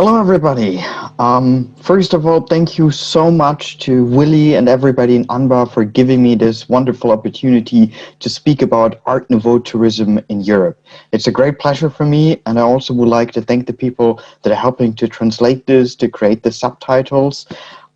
Hello, everybody. First of all, thank you so much to Willie and everybody in AANBA for giving me this wonderful opportunity to speak about Art Nouveau tourism in Europe. It's a great pleasure for me, and I also would like to thank the people that are helping to translate this, to create the subtitles.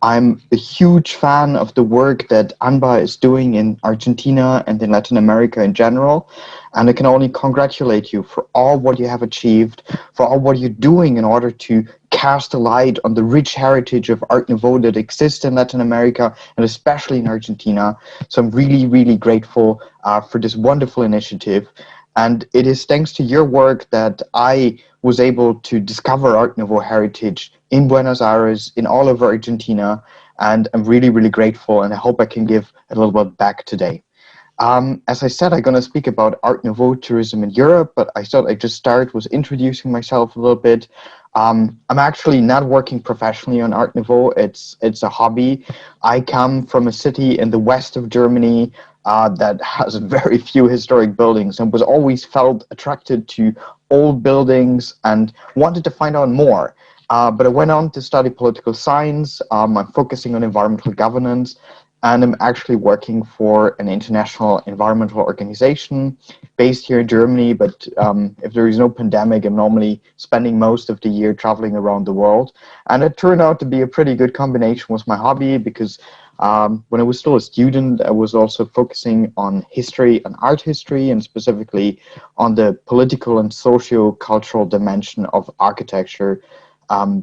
I'm a huge fan of the work that ANBA is doing in Argentina and in Latin America in general, and I can only congratulate you for all what you have achieved, for all what you're doing in order to cast a light on the rich heritage of Art Nouveau that exists in Latin America and especially in Argentina. So I'm really, really grateful for this wonderful initiative. And it is thanks to your work that I was able to discover Art Nouveau heritage in Buenos Aires, in all over Argentina, and I'm really, really grateful, and I hope I can give a little bit back today. As I said, I'm going to speak about Art Nouveau tourism in Europe, but I thought I'd just start with introducing myself a little bit. I'm actually not working professionally on Art Nouveau. It's a hobby. I come from a city in the west of Germany that has very few historic buildings and was always felt attracted to old buildings and wanted to find out more. But I went on to study political science. I'm focusing on environmental governance, and I'm actually working for an international environmental organization based here in Germany. But if there is no pandemic, I'm normally spending most of the year traveling around the world. And it turned out to be a pretty good combination with my hobby, because when I was still a student, I was also focusing on history and art history, and specifically on the political and socio-cultural dimension of architecture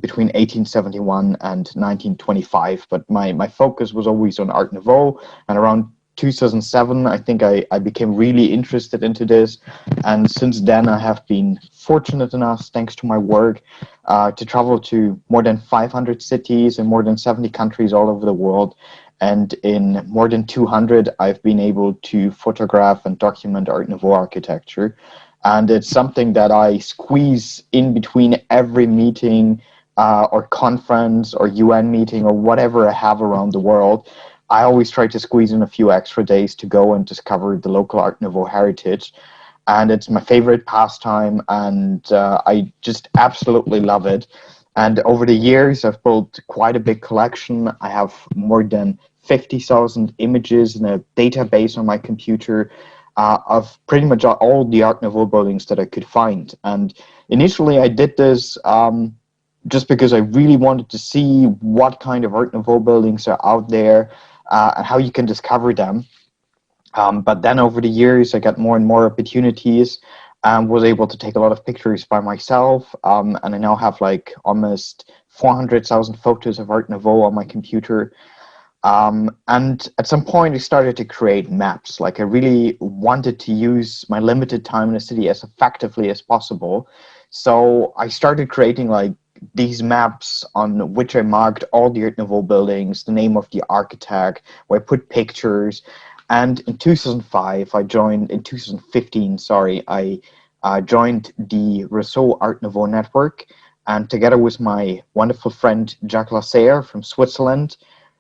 between 1871 and 1925. But my focus was always on Art Nouveau, and around 2007, I think I became really interested into this. And since then, I have been fortunate enough, thanks to my work, to travel to more than 500 cities in more than 70 countries all over the world. And in more than 200, I've been able to photograph and document Art Nouveau architecture. And it's something that I squeeze in between every meeting or conference or UN meeting or whatever I have around the world. I always try to squeeze in a few extra days to go and discover the local Art Nouveau heritage. And it's my favorite pastime, and I just absolutely love it. And over the years, I've built quite a big collection. I have more than 50,000 images in a database on my computer of pretty much all the Art Nouveau buildings that I could find. And initially I did this just because I really wanted to see what kind of Art Nouveau buildings are out there and how you can discover them. But then over the years I got more and more opportunities and was able to take a lot of pictures by myself. And I now have like almost 400,000 photos of Art Nouveau on my computer. And at some point I started to create maps. Like, I really wanted to use my limited time in the city as effectively as possible. So I started creating like these maps on which I marked all the Art Nouveau buildings, the name of the architect, where I put pictures. And in 2015, sorry, I joined the Rousseau Art Nouveau network. And together with my wonderful friend Jacques Lasserre from Switzerland,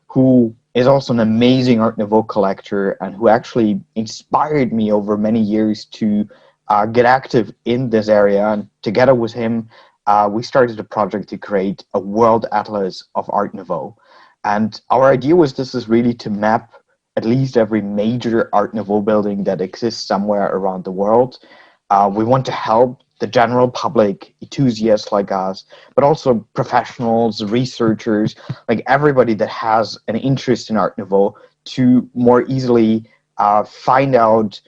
who is also an amazing Art Nouveau collector and who actually inspired me over many years to get active in this area. And together with him, we started a project to create a world atlas of Art Nouveau. And our idea was, this is really to map at least every major Art Nouveau building that exists somewhere around the world. We want to help the general public, enthusiasts like us, but also professionals, researchers, like everybody that has an interest in Art Nouveau, to more easily find out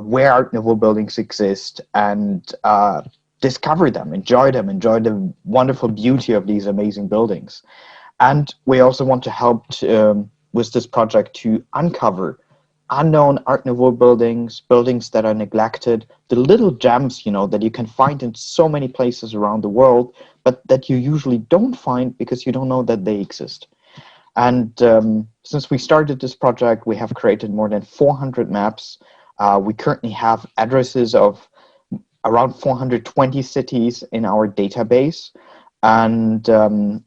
where Art Nouveau buildings exist and discover them, enjoy the wonderful beauty of these amazing buildings. And we also want to help with this project to uncover unknown Art Nouveau buildings that are neglected, the little gems, that you can find in so many places around the world, but that you usually don't find because you don't know that they exist. And since we started this project, we have created more than 400 maps. We currently have addresses of around 420 cities in our database. And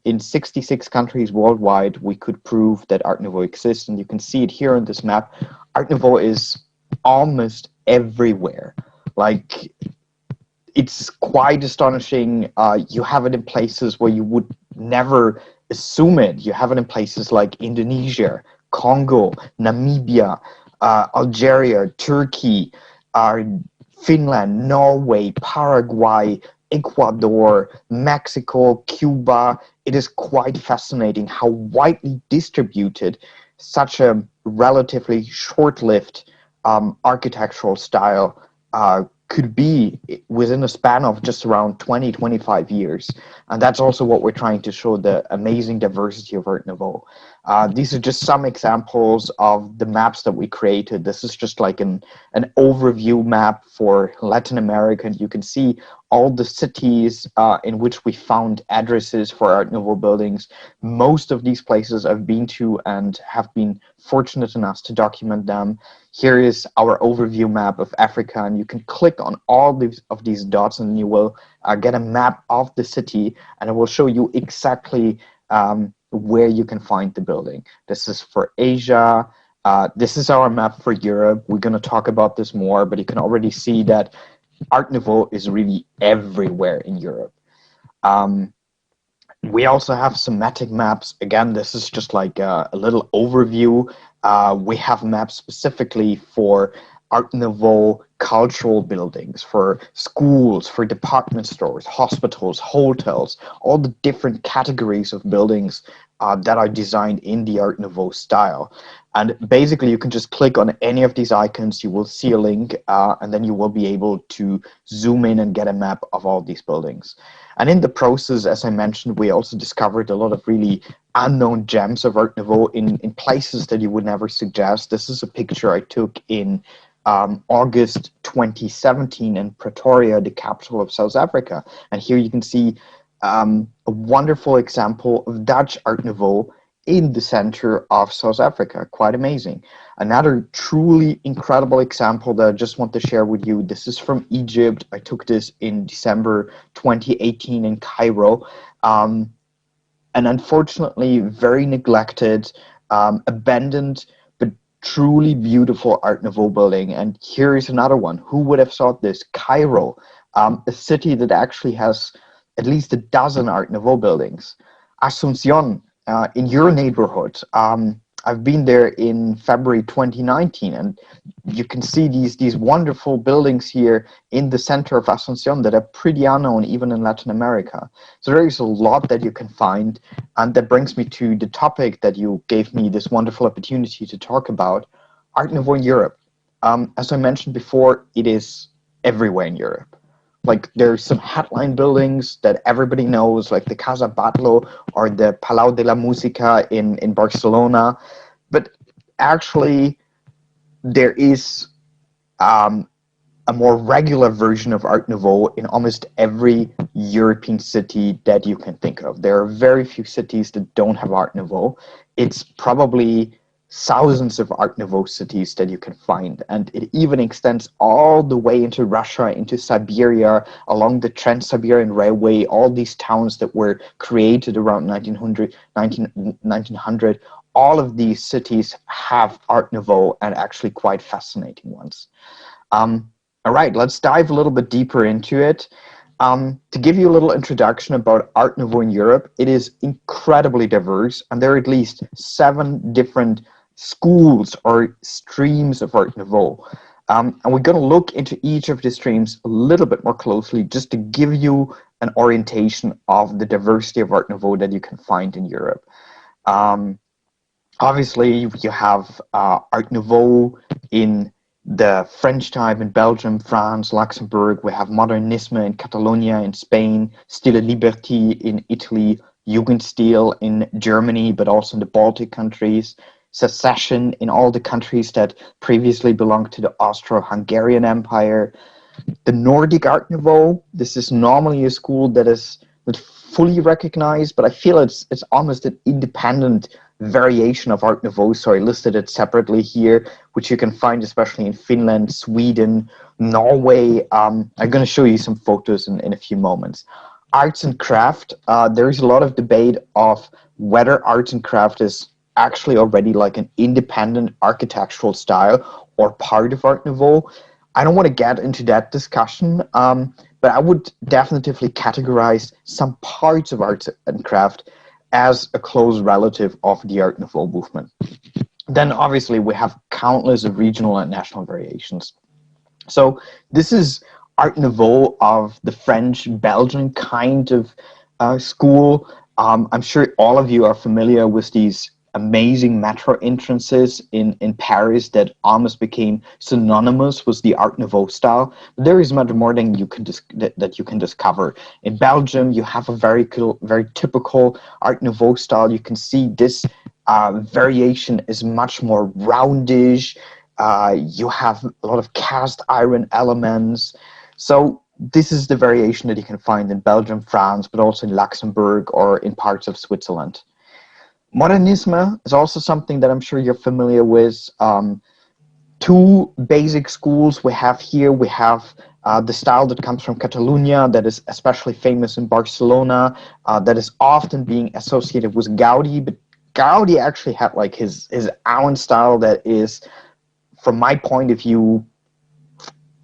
in 66 countries worldwide, we could prove that Art Nouveau exists. And you can see it here on this map. Art Nouveau is almost everywhere. Like, it's quite astonishing. You have it in places where you would never assume it. You have it in places like Indonesia, Congo, Namibia, Algeria, Turkey, uh, Finland, Norway, Paraguay, Ecuador, Mexico, Cuba. It is quite fascinating how widely distributed such a relatively short-lived architectural style could be within a span of just around 20-25 years. And that's also what we're trying to show, the amazing diversity of Art Nouveau. These are just some examples of the maps that we created. This is just like an overview map for Latin America. And you can see all the cities in which we found addresses for Art Nouveau buildings. Most of these places I've been to and have been fortunate enough to document them. Here is our overview map of Africa, and you can click on all of these dots and you will get a map of the city, and it will show you exactly where you can find the building. This is for Asia. This is our map for Europe. We're going to talk about this more, but you can already see that Art Nouveau is really everywhere in Europe. We also have thematic maps. Again, this is just like a little overview. We have maps specifically for Art Nouveau cultural buildings, for schools, for department stores, hospitals, hotels, all the different categories of buildings that are designed in the Art Nouveau style. And basically, you can just click on any of these icons, you will see a link, and then you will be able to zoom in and get a map of all these buildings. And in the process, as I mentioned, we also discovered a lot of really unknown gems of Art Nouveau in places that you would never suggest. This is a picture I took in August 2017 in Pretoria, the capital of South Africa. And here you can see a wonderful example of Dutch Art Nouveau in the center of South Africa. Quite amazing. Another truly incredible example that I just want to share with you. This is from Egypt. I took this in December 2018 in Cairo. And unfortunately, very neglected, abandoned, but truly beautiful Art Nouveau building. And here is another one. Who would have thought this? Cairo, a city that actually has at least a dozen Art Nouveau buildings. Asuncion, in your neighborhood. I've been there in February 2019, and you can see these wonderful buildings here in the center of Asuncion that are pretty unknown even in Latin America. So there is a lot that you can find, and that brings me to the topic that you gave me this wonderful opportunity to talk about, Art Nouveau in Europe. As I mentioned before, it is everywhere in Europe. Like, there's some headline buildings that everybody knows, like the Casa Batlló or the Palau de la Música in Barcelona. But actually, there is a more regular version of Art Nouveau in almost every European city that you can think of. There are very few cities that don't have Art Nouveau. It's probably thousands of Art Nouveau cities that you can find, and it even extends all the way into Russia, into Siberia, along the Trans-Siberian Railway, all these towns that were created around 1900. All of these cities have Art Nouveau, and actually quite fascinating ones. All right, let's dive a little bit deeper into it. To give you a little introduction about Art Nouveau in Europe, it is incredibly diverse, and there are at least 7 different schools or streams of Art Nouveau. And we're going to look into each of the streams a little bit more closely, just to give you an orientation of the diversity of Art Nouveau that you can find in Europe. Obviously, you have Art Nouveau in the French type in Belgium, France, Luxembourg. We have Modernisme in Catalonia in Spain, Stile Liberty in Italy, Jugendstil in Germany, but also in the Baltic countries, Secession in all the countries that previously belonged to the Austro-Hungarian Empire. The Nordic Art Nouveau, this is normally a school that is not fully recognized, but I feel it's almost an independent variation of Art Nouveau, so I listed it separately here, which you can find especially in Finland, Sweden, Norway. I'm going to show you some photos in a few moments. Arts and craft, there is a lot of debate of whether arts and craft is actually already like an independent architectural style or part of Art Nouveau. I don't want to get into that discussion, but but I would definitively categorize some parts of arts and craft as a close relative of the Art Nouveau movement. Then obviously we have countless of regional and national variations. So this is Art Nouveau of the French Belgian kind of school. I'm sure all of you are familiar with these amazing metro entrances in Paris that almost became synonymous with the Art Nouveau style. But there is much more than you can that you can discover. In Belgium, you have a very cool, very typical Art Nouveau style. You can see this variation is much more roundish. You have a lot of cast iron elements. So this is the variation that you can find in Belgium, France, but also in Luxembourg or in parts of Switzerland. Modernisme is also something that I'm sure you're familiar with. Two basic schools we have here. We have the style that comes from Catalonia, that is especially famous in Barcelona, that is often being associated with Gaudi, but Gaudi actually had like his own style that is, from my point of view,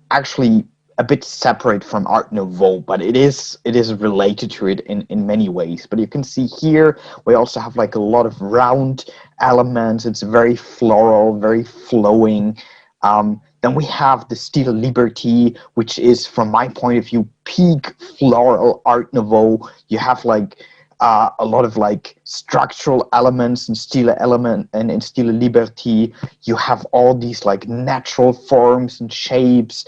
actually a bit separate from Art Nouveau, but it is related to it in many ways. But you can see here we also have like a lot of round elements. It's very floral, very flowing. Then we have the Stile Liberty, which is, from my point of view, peak floral Art Nouveau. You have like a lot of like structural elements and Stile element and in Stile Liberty. You have all these like natural forms and shapes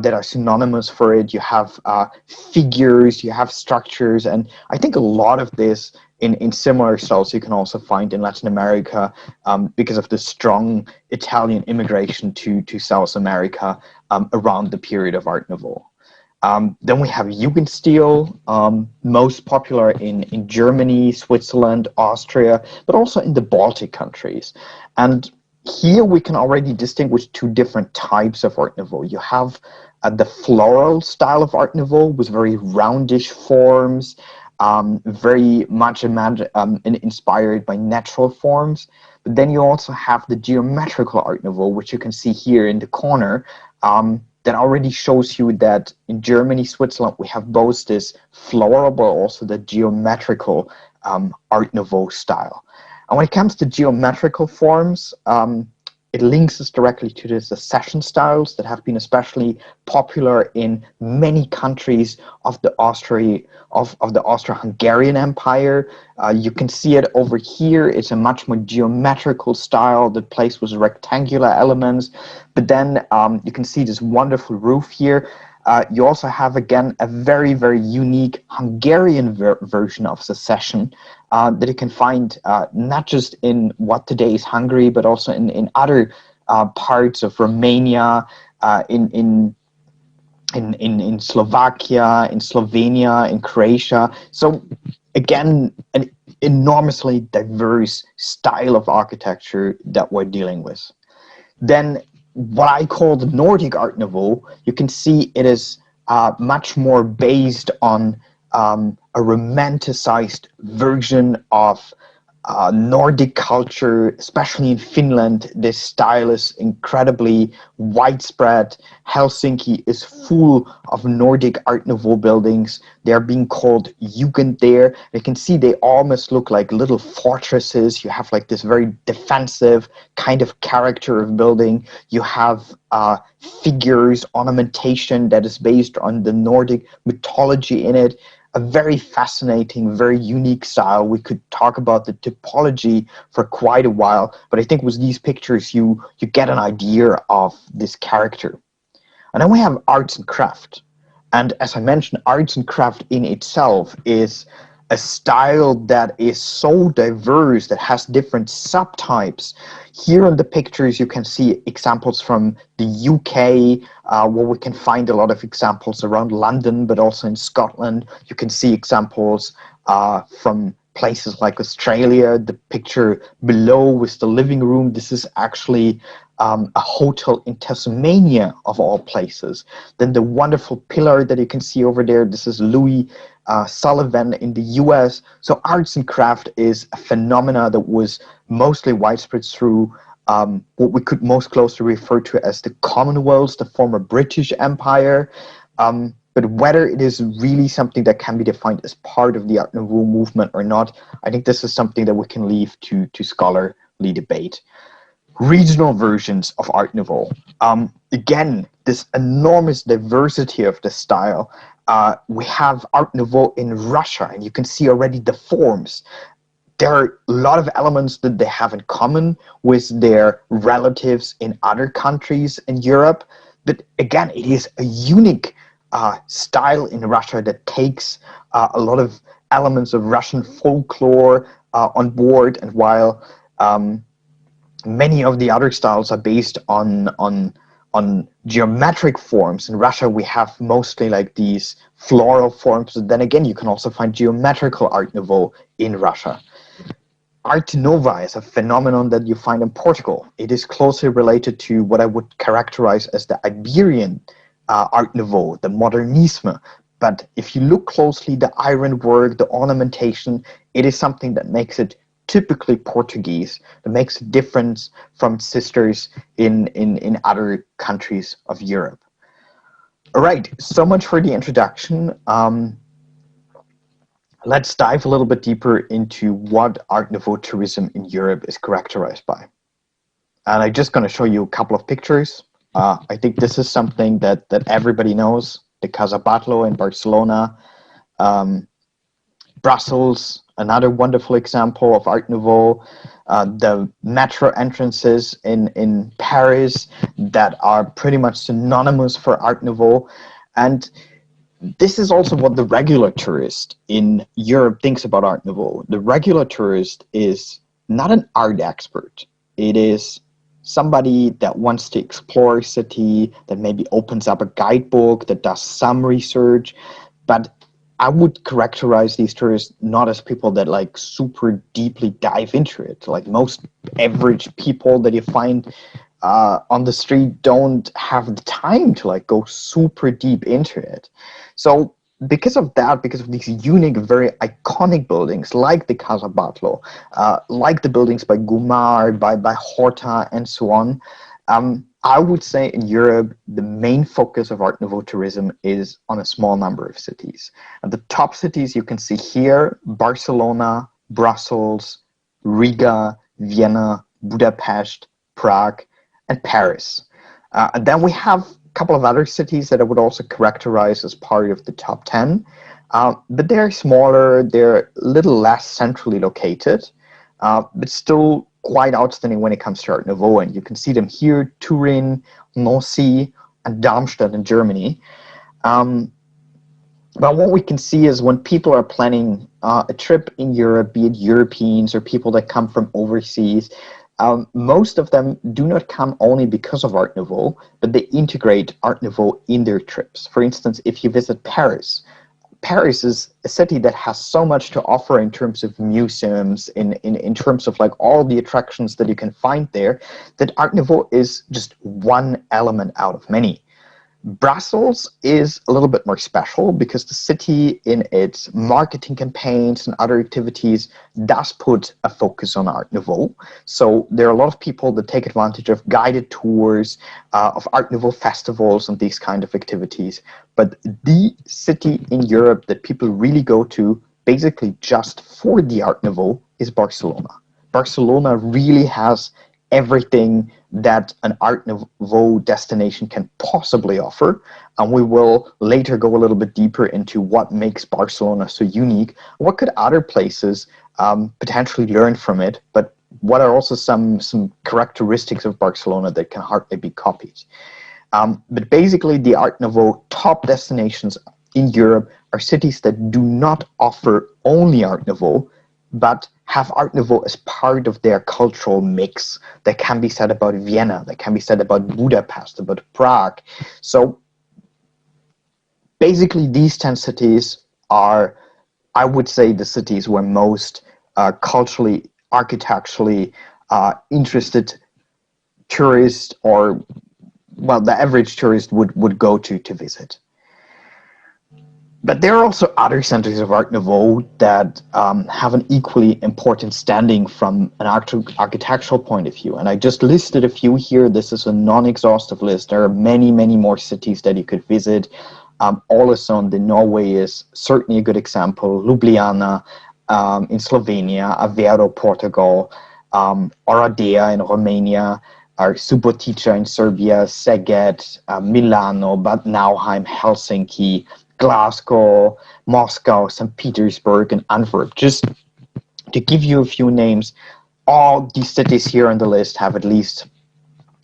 that are synonymous for it. You have figures, you have structures, and I think a lot of this in similar styles you can also find in Latin America because of the strong Italian immigration to South America around the period of Art Nouveau. Then we have Jugendstil, most popular in Germany, Switzerland, Austria, but also in the Baltic countries. And here we can already distinguish two different types of Art Nouveau. You have the floral style of Art Nouveau with very roundish forms, very much inspired by natural forms. But then you also have the geometrical Art Nouveau, which you can see here in the corner, that already shows you that in Germany, Switzerland, we have both this floral but also the geometrical Art Nouveau style. And when it comes to geometrical forms, it links us directly to the secession styles that have been especially popular in many countries of the Austro-Hungarian Empire. You can see it over here. It's a much more geometrical style that plays with rectangular elements. But then you can see this wonderful roof here. You also have, again, a very, very unique Hungarian version of secession that you can find not just in what today is Hungary, but also in other parts of Romania, in Slovakia, in Slovenia, in Croatia. So again, an enormously diverse style of architecture that we're dealing with. Then what I call the Nordic Art Nouveau, you can see it is much more based on a romanticized version of Nordic culture, especially in Finland. This style is incredibly widespread. Helsinki is full of Nordic Art Nouveau buildings. They are being called Jugend there. You can see they almost look like little fortresses. You have like this very defensive kind of character of building. You have figures, ornamentation that is based on the Nordic mythology in it. A very fascinating, very unique style. We could talk about the typology for quite a while, but I think with these pictures you get an idea of this character. And then we have arts and craft. And as I mentioned, arts and craft in itself is a style that is so diverse, that has different subtypes. Here in the pictures, you can see examples from the UK, where we can find a lot of examples around London, but also in Scotland. You can see examples from places like Australia. The picture below with the living room, this is actually a hotel in Tasmania, of all places. Then the wonderful pillar that you can see over there, this is Louis Sullivan in the US. So arts and craft is a phenomena that was mostly widespread through what we could most closely refer to as the Commonwealth, the former British Empire. But whether it is really something that can be defined as part of the Art Nouveau movement or not, I think this is something that we can leave to scholarly debate. Regional versions of Art Nouveau. Again, this enormous diversity of the style. We have Art Nouveau in Russia, and you can see already the forms. There are a lot of elements that they have in common with their relatives in other countries in Europe. But again, it is a unique style in Russia that takes a lot of elements of Russian folklore on board. And while many of the other styles are based on geometric forms, in Russia we have mostly like these floral forms. But then again, you can also find geometrical Art Nouveau in Russia. Art Nouveau is a phenomenon that you find in Portugal. It is closely related to what I would characterize as the Iberian Art Nouveau, the Modernisme. But if you look closely, the ironwork, the ornamentation, it is something that makes it typically Portuguese, that makes a difference from sisters in other countries of Europe. All right, so much for the introduction. Let's dive a little bit deeper into what Art Nouveau tourism in Europe is characterized by. And I'm just going to show you a couple of pictures. I think this is something that everybody knows. The Casa Batlló in Barcelona. Brussels, another wonderful example of Art Nouveau. The metro entrances in Paris that are pretty much synonymous for Art Nouveau. And this is also what the regular tourist in Europe thinks about Art Nouveau. The regular tourist is not an art expert. It is somebody that wants to explore a city, that maybe opens up a guidebook, that does some research. But I would characterize these tourists not as people that like super deeply dive into it. Like most average people that you find on the street don't have the time to like go super deep into it. So because of that, because of these unique, very iconic buildings like the Casa Batlló, like the buildings by Gumar, by Horta, and so on, I would say in Europe, the main focus of Art Nouveau tourism is on a small number of cities. And the top cities you can see here: Barcelona, Brussels, Riga, Vienna, Budapest, Prague, and Paris. And then we have a couple of other cities that I would also characterize as part of the top 10. But they're smaller, they're a little less centrally located, but still quite outstanding when it comes to Art Nouveau. And you can see them here: Turin, Nancy, and Darmstadt in Germany. But what we can see is when people are planning a trip in Europe, be it Europeans or people that come from overseas, most of them do not come only because of Art Nouveau, but they integrate Art Nouveau in their trips. For instance, if you visit Paris, Paris is a city that has so much to offer in terms of museums, in terms of like all the attractions that you can find there, that Art Nouveau is just one element out of many. Brussels is a little bit more special because the city in its marketing campaigns and other activities does put a focus on Art Nouveau. So there are a lot of people that take advantage of guided tours, of Art Nouveau festivals and these kind of activities. But the city in Europe that people really go to basically just for the Art Nouveau is Barcelona. Barcelona really has everything that an Art Nouveau destination can possibly offer, and we will later go a little bit deeper into what makes Barcelona so unique, what could other places potentially learn from it, but what are also some characteristics of Barcelona that can hardly be copied. But basically the Art Nouveau top destinations in Europe are cities that do not offer only Art Nouveau, but have Art Nouveau as part of their cultural mix. That can be said about Vienna, that can be said about Budapest, about Prague. So basically these 10 cities are, I would say, the cities where most culturally, architecturally interested tourists, or well, the average tourist would go to visit. But there are also other centers of Art Nouveau that have an equally important standing from an architectural point of view. And I just listed a few here. This is a non-exhaustive list. There are many, many more cities that you could visit. Ålesund in Norway is certainly a good example. Ljubljana in Slovenia, Aveiro, Portugal, Oradea in Romania, Subotica in Serbia, Szeged, Milano, Bad Nauheim, Helsinki, Glasgow, Moscow, St. Petersburg, and Antwerp. Just to give you a few names, all these cities here on the list have at least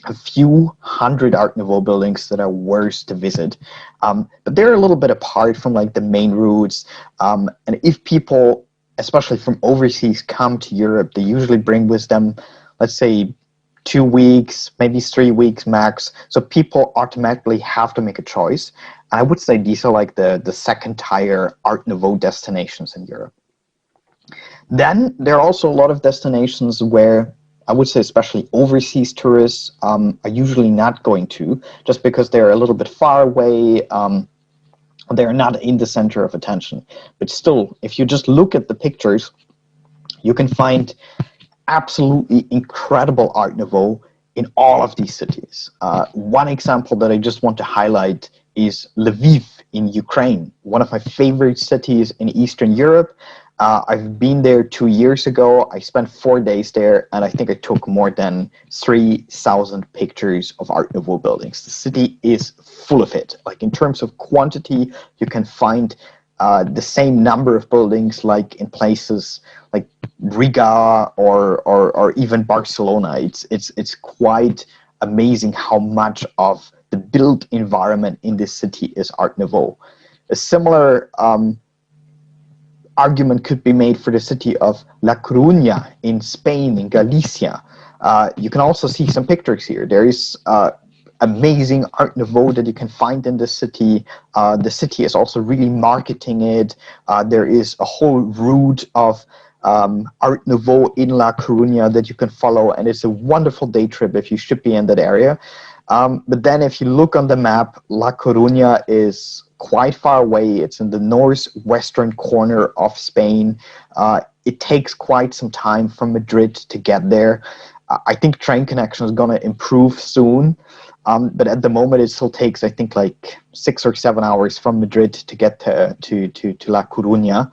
a few hundred Art Nouveau buildings that are worth to visit. But they're a little bit apart from like the main routes. And if people, especially from overseas, come to Europe, they usually bring with them, let's say, 2 weeks, maybe 3 weeks max. So people automatically have to make a choice. And I would say these are like the second tier Art Nouveau destinations in Europe. Then there are also a lot of destinations where I would say especially overseas tourists are usually not going to, just because they're a little bit far away, they're not in the center of attention. But still, if you just look at the pictures, you can find absolutely incredible Art Nouveau in all of these cities. One example that I just want to highlight is Lviv in Ukraine, one of my favorite cities in Eastern Europe. I've been there 2 years ago. I spent 4 days there, and I think I took more than 3,000 pictures of Art Nouveau buildings. The city is full of it. Like in terms of quantity, you can find the same number of buildings like in places like Riga or even Barcelona. It's quite amazing how much of the built environment in this city is Art Nouveau. A similar argument could be made for the city of La Coruña in Spain, in Galicia. You can also see some pictures here. There is amazing Art Nouveau that you can find in the city. The city is also really marketing it. There is a whole route of Art Nouveau in La Coruña that you can follow, and it's a wonderful day trip if you should be in that area. But then if you look on the map, La Coruña is quite far away. It's in the northwestern corner of Spain. It takes quite some time from Madrid to get there. I think train connection is going to improve soon. But at the moment, it still takes, I think, like 6 or 7 hours from Madrid to get to La Coruña.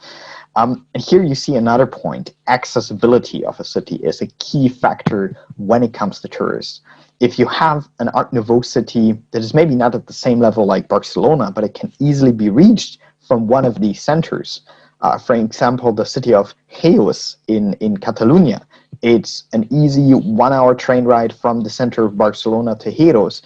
And here you see another point. Accessibility of a city is a key factor when it comes to tourists. If you have an Art Nouveau city that is maybe not at the same level like Barcelona, but it can easily be reached from one of these centers. For example, the city of Reus in Catalonia. It's an easy 1 hour train ride from the center of Barcelona to Reus.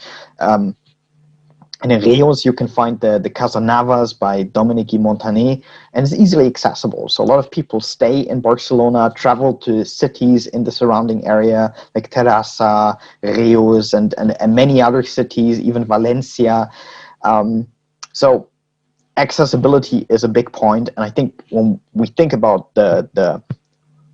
And in Reus, you can find the Casa Navas by Dominique Montané, and it's easily accessible. So a lot of people stay in Barcelona, travel to cities in the surrounding area, like Terrassa, Reus, and many other cities, even Valencia. So accessibility is a big point, and I think when we think about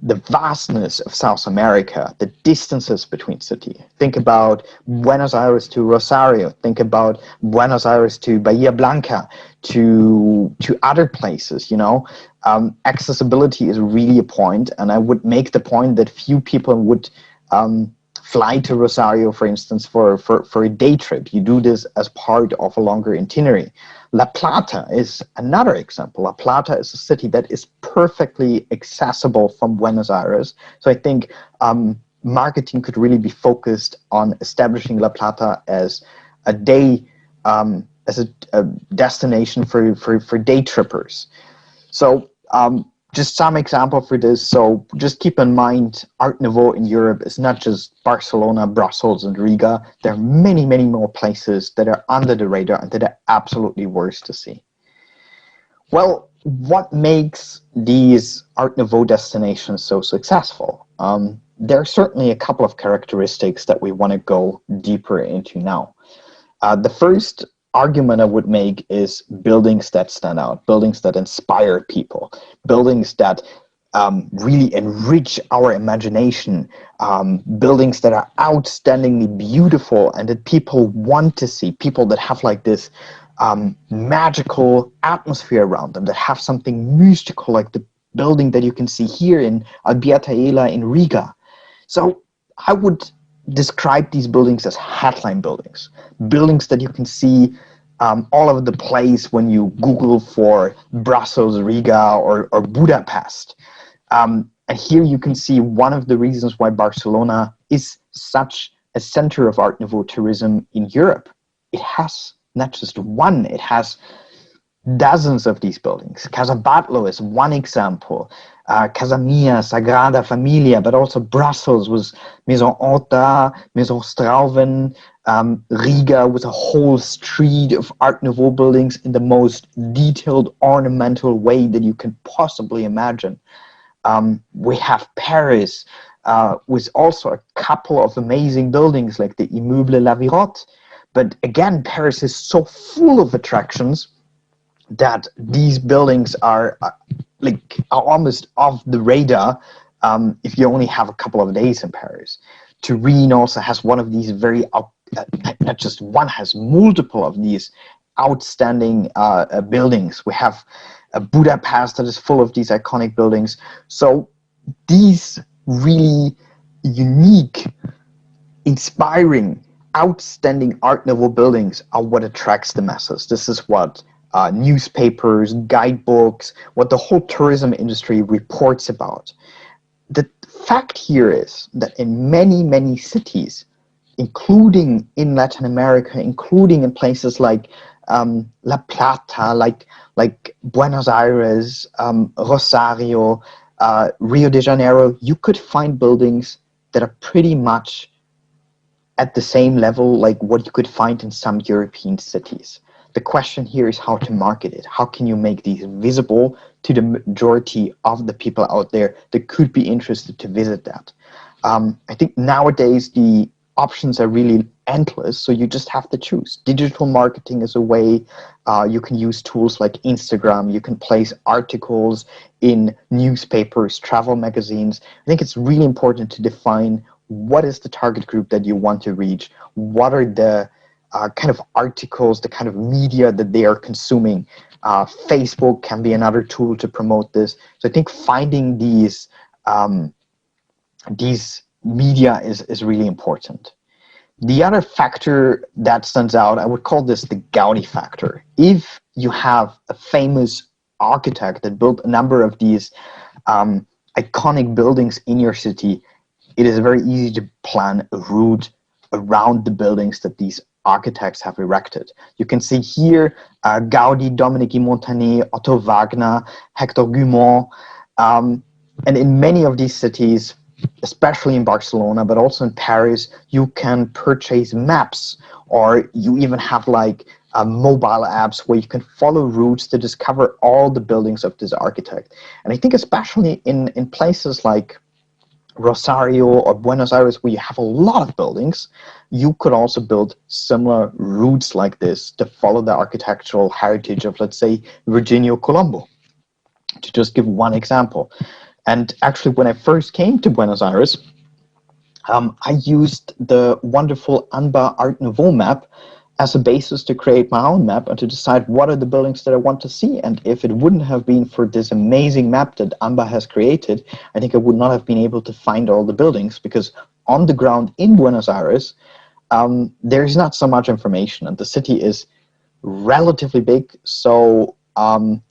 the vastness of South America, the distances between cities. Think about Buenos Aires to Rosario. Think about Buenos Aires to Bahia Blanca, to other places. You know, accessibility is really a point, and I would make the point that few people would fly to Rosario, for instance, for a day trip. You do this as part of a longer itinerary. La Plata is another example. La Plata is a city that is perfectly accessible from Buenos Aires. So I think marketing could really be focused on establishing La Plata as a day, as a destination for day trippers. So just some example for this. So just keep in mind, Art Nouveau in Europe is not just Barcelona, Brussels, and Riga. There are many, many more places that are under the radar and that are absolutely worth to see. Well, what makes these Art Nouveau destinations so successful? There are certainly a couple of characteristics that we want to go deeper into now. The first argument I would make is buildings that stand out, buildings that inspire people, buildings that really enrich our imagination, buildings that are outstandingly beautiful and that people want to see, people that have like this magical atmosphere around them, that have something mystical, like the building that you can see here in Alberta Ela in Riga. So I would describe these buildings as headline buildings, buildings that you can see all over the place when you Google for Brussels, Riga, or Budapest. And here you can see one of the reasons why Barcelona is such a center of Art Nouveau tourism in Europe. It has not just one, it has dozens of these buildings. Casa Batlló is one example. Casa Mia, Sagrada Familia, but also Brussels was Maison Horta, Maison Strauven, Riga with a whole street of Art Nouveau buildings in the most detailed, ornamental way that you can possibly imagine. We have Paris with also a couple of amazing buildings like the Immeuble La Virotte. But again, Paris is so full of attractions that these buildings are almost off the radar if you only have a couple of days in Paris. Turin also has one of these very, not just one, has multiple of these outstanding buildings. We have Budapest that is full of these iconic buildings. So these really unique, inspiring, outstanding Art Nouveau buildings are what attracts the masses. This is what newspapers, guidebooks, what the whole tourism industry reports about. The fact here is that in many, many cities, including in Latin America, including in places like La Plata, like Buenos Aires, Rosario, Rio de Janeiro, you could find buildings that are pretty much at the same level like what you could find in some European cities. The question here is how to market it. How can you make these visible to the majority of the people out there that could be interested to visit that? I think nowadays the options are really endless, so you just have to choose. Digital marketing is a way. You can use tools like Instagram. You can place articles in newspapers, travel magazines. I think it's really important to define what is the target group that you want to reach. What are the kind of articles, the kind of media that they are consuming. Facebook can be another tool to promote this. So I think finding these media is really important. The other factor that stands out, I would call this the Gaudi factor. If you have a famous architect that built a number of these iconic buildings in your city, it is very easy to plan a route around the buildings that these architects have erected. You can see here Gaudi, Dominique Montané, Otto Wagner, Hector Guimont, and in many of these cities, especially in Barcelona, but also in Paris, you can purchase maps, or you even have like mobile apps where you can follow routes to discover all the buildings of this architect. And I think especially in places like Rosario or Buenos Aires, where you have a lot of buildings, you could also build similar routes like this to follow the architectural heritage of, let's say, Virginio Colombo, to just give one example. And actually, when I first came to Buenos Aires, I used the wonderful AANBA Art Nouveau map as a basis to create my own map and to decide what are the buildings that I want to see. And if it wouldn't have been for this amazing map that AANBA has created, I think I would not have been able to find all the buildings, because on the ground in Buenos Aires, there's not so much information, and the city is relatively big. So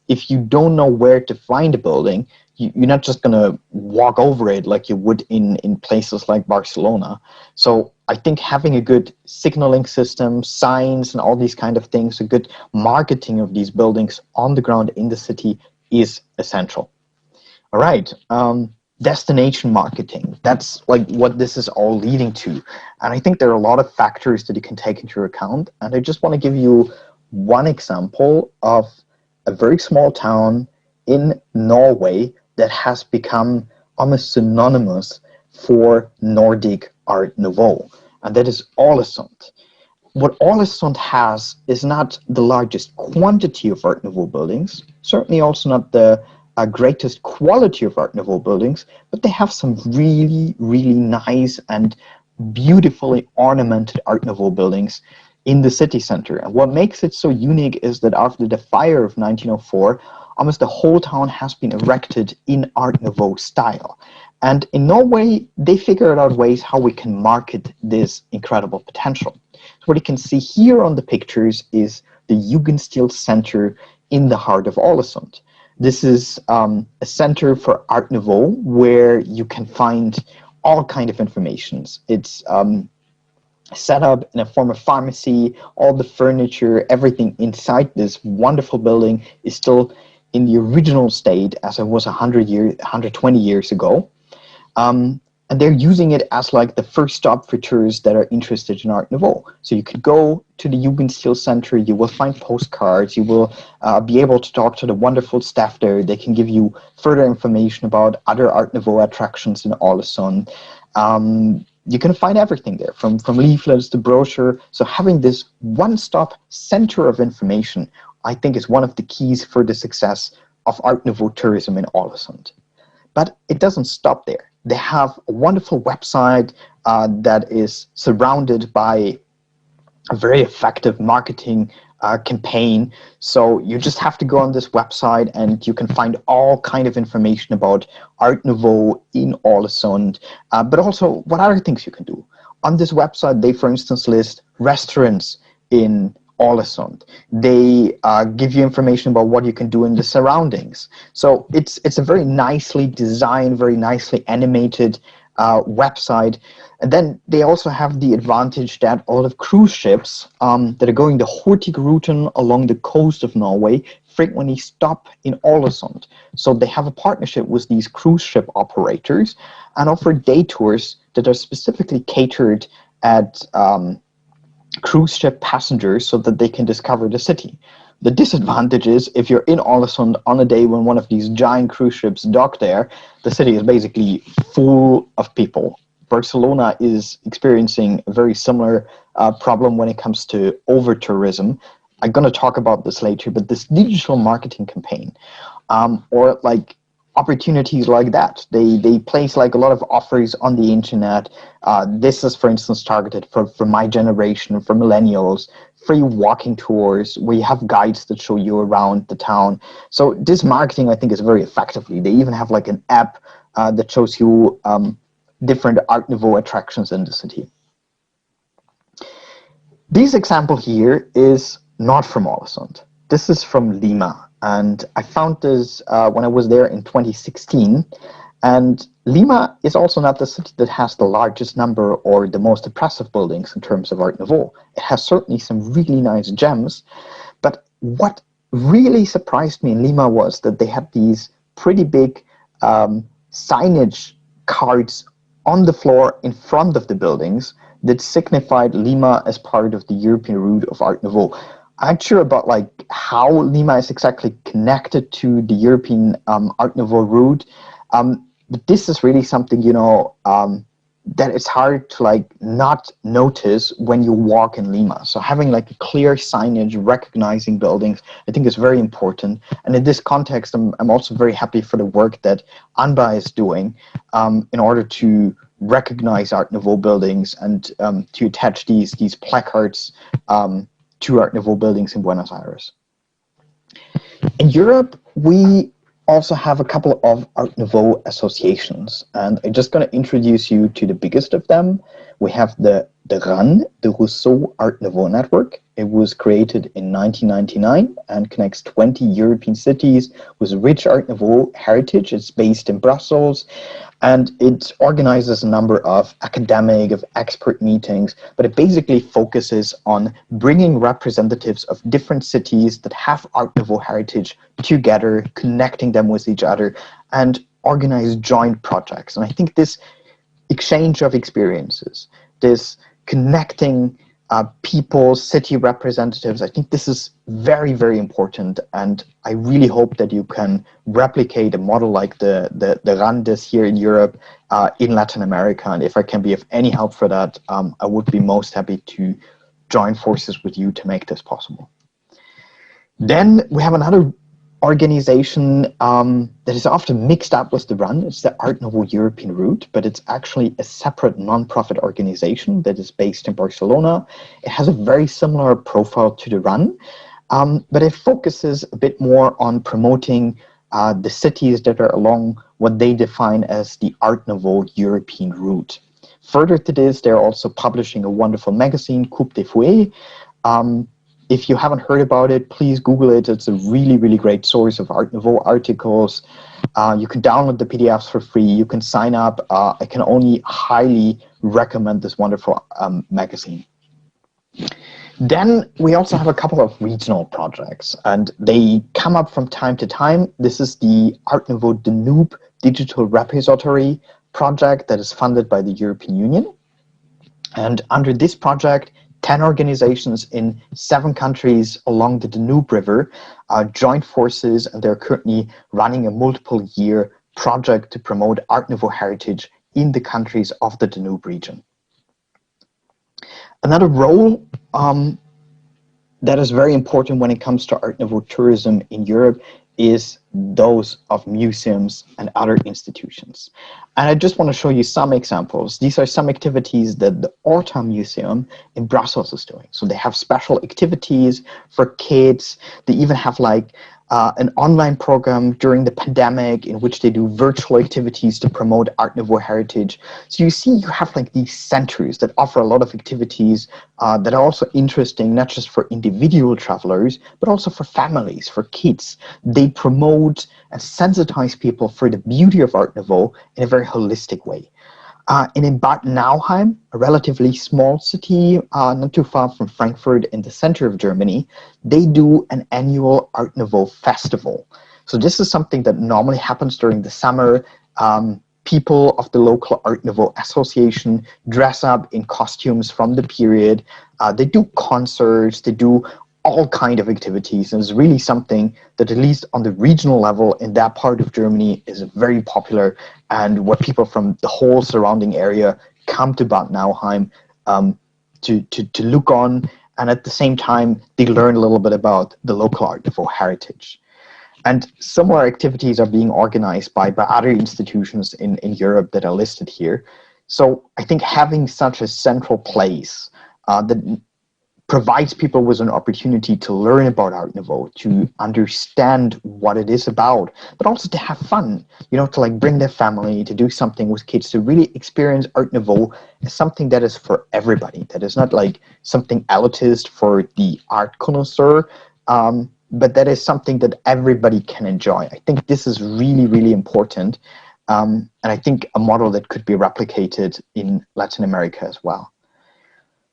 if you don't know where to find a building, you're not just going to walk over it like you would in places like Barcelona. So I think having a good signaling system, signs, and all these kind of things, a good marketing of these buildings on the ground in the city is essential. All right. Destination marketing. That's like what this is all leading to. And I think there are a lot of factors that you can take into account. And I just want to give you one example of a very small town in Norway that has become almost synonymous for Nordic Art Nouveau, and that is Ålesund. What Ålesund has is not the largest quantity of Art Nouveau buildings, certainly also not the greatest quality of Art Nouveau buildings, but they have some really, really nice and beautifully ornamented Art Nouveau buildings in the city center. And what makes it so unique is that after the fire of 1904, almost the whole town has been erected in Art Nouveau style. And in Norway, they figured out ways how we can market this incredible potential. So what you can see here on the pictures is the Jugendstil Center in the heart of Ålesund. This is a center for Art Nouveau where you can find all kind of information. It's set up in a form of pharmacy. All the furniture, everything inside this wonderful building is still in the original state as it was 120 years ago. And they're using it as like the first stop for tourists that are interested in Art Nouveau. So you could go to the Jugendstil Center, you will find postcards, you will be able to talk to the wonderful staff there. They can give you further information about other Art Nouveau attractions in Ålesund. You can find everything there, from leaflets to brochure. So having this one-stop center of information, I think, is one of the keys for the success of Art Nouveau tourism in Ålesund. But it doesn't stop there. They have a wonderful website that is surrounded by a very effective marketing campaign. So you just have to go on this website and you can find all kind of information about Art Nouveau in Ålesund, but also what other things you can do. On this website, they, for instance, list restaurants in Ålesund. They give you information about what you can do in the surroundings. So it's a very nicely designed, very nicely animated website. And then they also have the advantage that all of cruise ships that are going the Hurtigruten along the coast of Norway frequently stop in Ålesund. So they have a partnership with these cruise ship operators and offer day tours that are specifically catered at cruise ship passengers so that they can discover the city. The disadvantage is if you're in Ålesund on a day when one of these giant cruise ships dock there, the city is basically full of people. Barcelona is experiencing a very similar problem when it comes to over-tourism. I'm going to talk about this later, but this digital marketing campaign or like opportunities like that. They place like a lot of offers on the internet. This is, for instance, targeted for my generation, for millennials, free walking tours where you have guides that show you around the town. So this marketing, I think, is very effectively. They even have like an app that shows you different Art Nouveau attractions in the city. This example here is not from Ålesund. This is from Lima. And I found this when I was there in 2016. And Lima is also not the city that has the largest number or the most impressive buildings in terms of Art Nouveau. It has certainly some really nice gems. But what really surprised me in Lima was that they had these pretty big signage cards on the floor in front of the buildings that signified Lima as part of the European route of Art Nouveau. I'm not sure about like how Lima is exactly connected to the European Art Nouveau route, but this is really something, you know, that it's hard to like not notice when you walk in Lima. So having like a clear signage recognizing buildings, I think is very important. And in this context, I'm also very happy for the work that AANBA is doing in order to recognize Art Nouveau buildings and to attach these placards to Art Nouveau buildings in Buenos Aires. In Europe, we also have a couple of Art Nouveau associations, and I'm just going to introduce you to the biggest of them. We have the RAN, the Rousseau Art Nouveau Network. It was created in 1999 and connects 20 European cities with rich Art Nouveau heritage. It's based in Brussels, and it organizes a number of academic, of expert meetings, but it basically focuses on bringing representatives of different cities that have Art Nouveau heritage together, connecting them with each other, and organize joint projects. And I think this exchange of experiences, this connecting people, city representatives, I think this is very, very important. And I really hope that you can replicate a model like the RAN does here in Europe, in Latin America. And if I can be of any help for that, I would be most happy to join forces with you to make this possible. Then we have another organization that is often mixed up with the RAN. It's the Art Nouveau European Route, but it's actually a separate non-profit organization that is based in Barcelona. It has a very similar profile to the RAN, but it focuses a bit more on promoting the cities that are along what they define as the Art Nouveau European Route. Further to this, they're also publishing a wonderful magazine, Coupe de Fouet, If you haven't heard about it, please Google it. It's a really, really great source of Art Nouveau articles. You can download the PDFs for free. You can sign up. I can only highly recommend this wonderful magazine. Then we also have a couple of regional projects, and they come up from time to time. This is the Art Nouveau Danube Digital Repository project that is funded by the European Union. And under this project, 10 organizations in 7 countries along the Danube River joined forces, and they're currently running a multiple-year project to promote Art Nouveau heritage in the countries of the Danube region. Another role that is very important when it comes to Art Nouveau tourism in Europe is those of museums and other institutions. And I just want to show you some examples. These are some activities that the Orta Museum in Brussels is doing. So they have special activities for kids. They even have like an online program during the pandemic in which they do virtual activities to promote Art Nouveau heritage. So you see, you have like these centers that offer a lot of activities that are also interesting, not just for individual travelers, but also for families, for kids. They promote and sensitize people for the beauty of Art Nouveau in a very holistic way. And in Bad Nauheim, a relatively small city, not too far from Frankfurt in the center of Germany, they do an annual Art Nouveau festival. So this is something that normally happens during the summer. People of the local Art Nouveau Association dress up in costumes from the period. They do concerts, they do all kind of activities, and it's really something that, at least on the regional level in that part of Germany, is very popular, and where people from the whole surrounding area come to Bad Nauheim to look on, and at the same time they learn a little bit about the local Art Nouveau heritage. And similar activities are being organized by other institutions in Europe that are listed here. So I think having such a central place that provides people with an opportunity to learn about Art Nouveau, to understand what it is about, but also to have fun, you know, to like bring their family, to do something with kids, to really experience Art Nouveau as something that is for everybody, that is not like something elitist for the art connoisseur, but that is something that everybody can enjoy. I think this is really, really important, and I think a model that could be replicated in Latin America as well.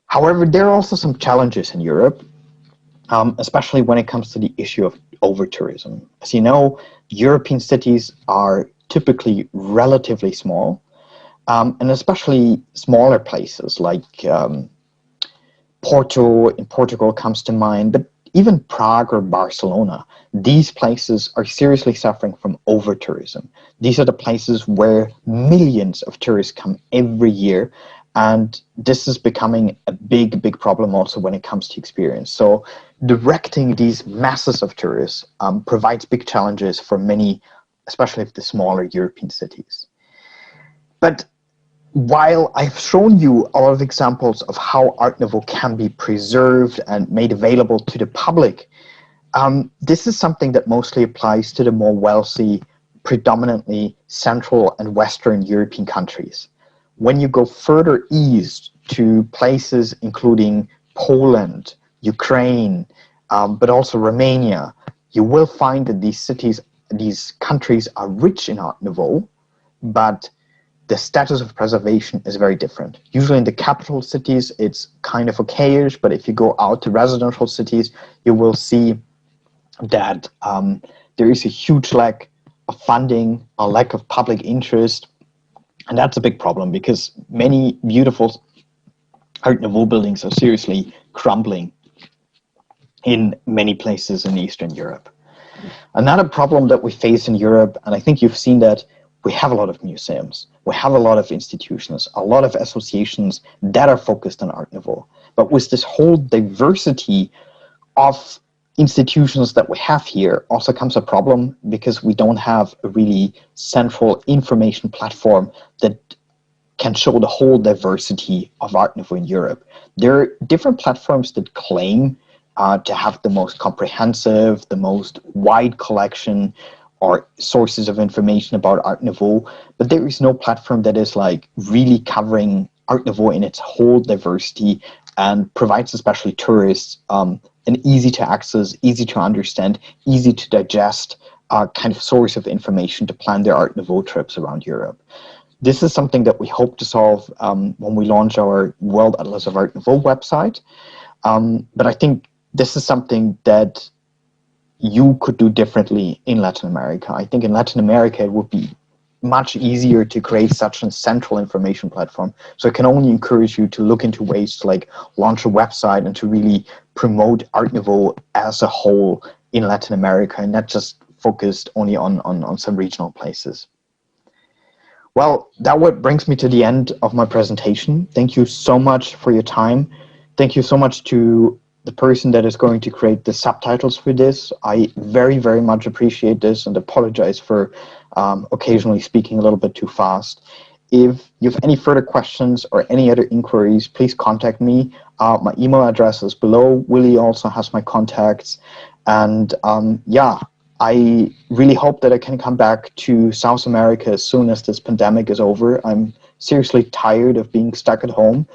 However, there are also some challenges in Europe, especially when it comes to the issue of over-tourism. As you know, European cities are typically relatively small, and especially smaller places like Porto in Portugal comes to mind, but even Prague or Barcelona. These places are seriously suffering from over-tourism. These are the places where millions of tourists come every year, and this is becoming a big, big problem also when it comes to experience. So directing these masses of tourists provides big challenges for many, especially the smaller European cities. But while I've shown you a lot of examples of how Art Nouveau can be preserved and made available to the public, this is something that mostly applies to the more wealthy, predominantly Central and Western European countries. When you go further east to places including Poland, Ukraine, but also Romania, you will find that these countries are rich in Art Nouveau, but the status of preservation is very different. Usually in the capital cities, it's kind of okayish, but if you go out to residential cities, you will see that there is a huge lack of funding, a lack of public interest. And that's a big problem because many beautiful Art Nouveau buildings are seriously crumbling in many places in Eastern Europe. Another problem that we face in Europe, and I think you've seen that, we have a lot of museums, we have a lot of institutions, a lot of associations that are focused on Art Nouveau. But with this whole diversity of institutions that we have here also comes a problem because we don't have a really central information platform that can show the whole diversity of Art Nouveau in Europe. There are different platforms that claim to have the most comprehensive, the most wide collection or sources of information about Art Nouveau, but there is no platform that is like really covering Art Nouveau in its whole diversity and provides especially tourists an easy to access, easy to understand, easy to digest kind of source of information to plan their Art Nouveau trips around Europe. This is something that we hope to solve when we launch our World Atlas of Art Nouveau website. But I think this is something that you could do differently in Latin America. I think in Latin America it would be much easier to create such a central information platform. So I can only encourage you to look into ways to like launch a website and to really promote Art Nouveau as a whole in Latin America and not just focused only on some regional places. Well, that what brings me to the end of my presentation. Thank you so much for your time. Thank you so much to the person that is going to create the subtitles for this. I very, very much appreciate this and apologize for occasionally speaking a little bit too fast. If you have any further questions or any other inquiries, please contact me. My email address is below. Willie also has my contacts. And yeah, I really hope that I can come back to South America as soon as this pandemic is over. I'm seriously tired of being stuck at home.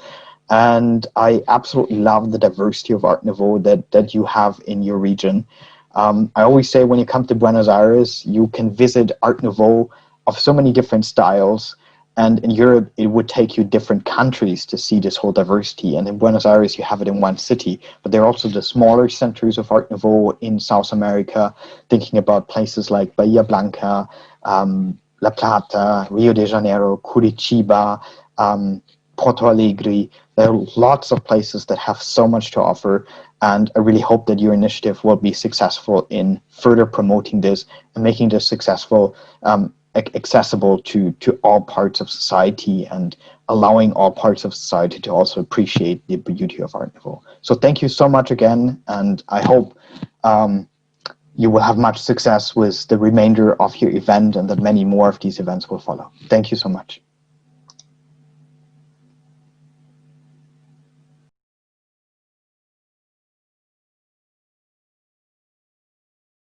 And I absolutely love the diversity of Art Nouveau that you have in your region. I always say when you come to Buenos Aires, you can visit Art Nouveau of so many different styles. And in Europe, it would take you different countries to see this whole diversity. And in Buenos Aires, you have it in one city. But there are also the smaller centers of Art Nouveau in South America, thinking about places like Bahia Blanca, La Plata, Rio de Janeiro, Curitiba, Porto Alegre. There are lots of places that have so much to offer, and I really hope that your initiative will be successful in further promoting this and making this successful, accessible to all parts of society and allowing all parts of society to also appreciate the beauty of Art Nouveau. So thank you so much again, and I hope you will have much success with the remainder of your event and that many more of these events will follow. Thank you so much.